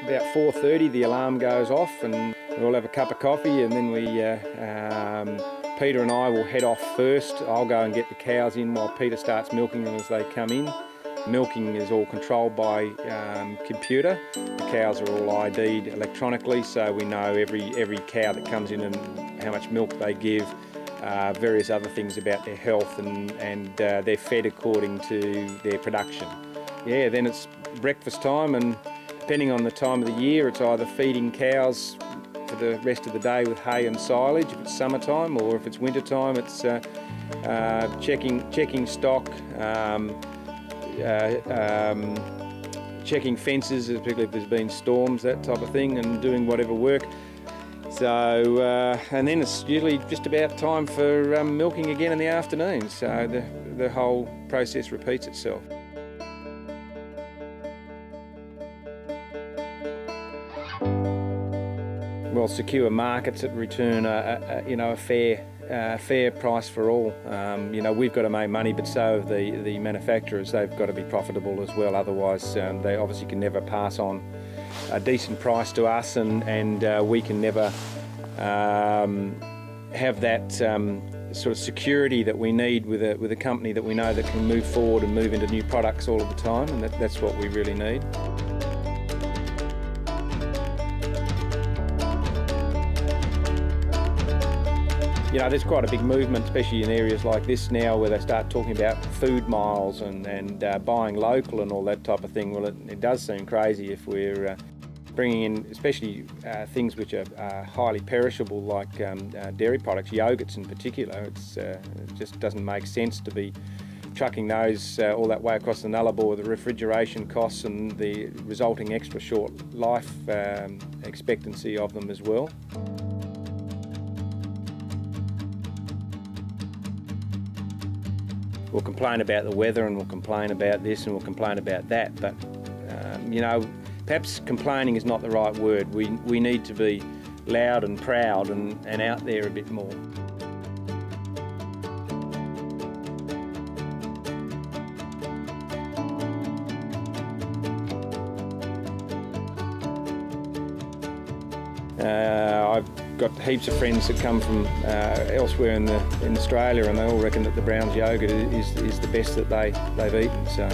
about 4:30 the alarm goes off and we all have a cup of coffee, and then Peter and I will head off first. I'll go and get the cows in while Peter starts milking them as they come in. Milking is all controlled by computer. The cows are all ID'd electronically, so we know every cow that comes in and how much milk they give, various other things about their health, and they're fed according to their production. Yeah, then it's breakfast time, and depending on the time of the year, it's either feeding cows for the rest of the day with hay and silage if it's summertime, or if it's winter time, it's checking stock, checking fences, particularly if there's been storms, that type of thing, and doing whatever work. So, and then it's usually just about time for milking again in the afternoon, so the whole process repeats itself. Well, secure markets that return a fair price for all. We've got to make money, but so have the manufacturers. They've got to be profitable as well. Otherwise, they obviously can never pass on a decent price to us, and we can never have that sort of security that we need with a company that we know that can move forward and move into new products all of the time, and that's what we really need. There's quite a big movement, especially in areas like this now, where they start talking about food miles and buying local and all that type of thing. Well, it does seem crazy if we're bringing in, especially things which are highly perishable, like dairy products, yogurts in particular. It just doesn't make sense to be trucking those all that way across the Nullarbor with the refrigeration costs and the resulting extra short life expectancy of them as well. We'll complain about the weather, and we'll complain about this, and we'll complain about that, but perhaps complaining is not the right word. We need to be loud and proud and out there a bit more. I've got heaps of friends that come from elsewhere in Australia, and they all reckon that the Brown's yogurt is the best that they've eaten. So.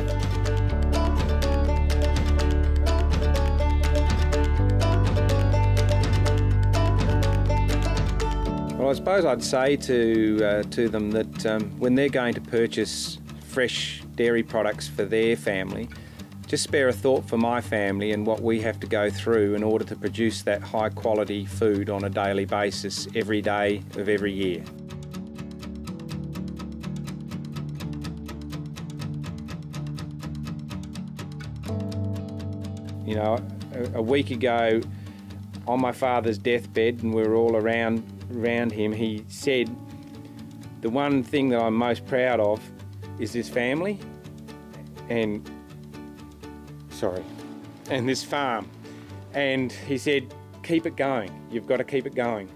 Well, I suppose I'd say to them that when they're going to purchase fresh dairy products for their family, just spare a thought for my family and what we have to go through in order to produce that high quality food on a daily basis every day of every year. A week ago on my father's deathbed, and we were all around him, he said, "The one thing that I'm most proud of is this family and this farm." And he said, "Keep it going. You've got to keep it going."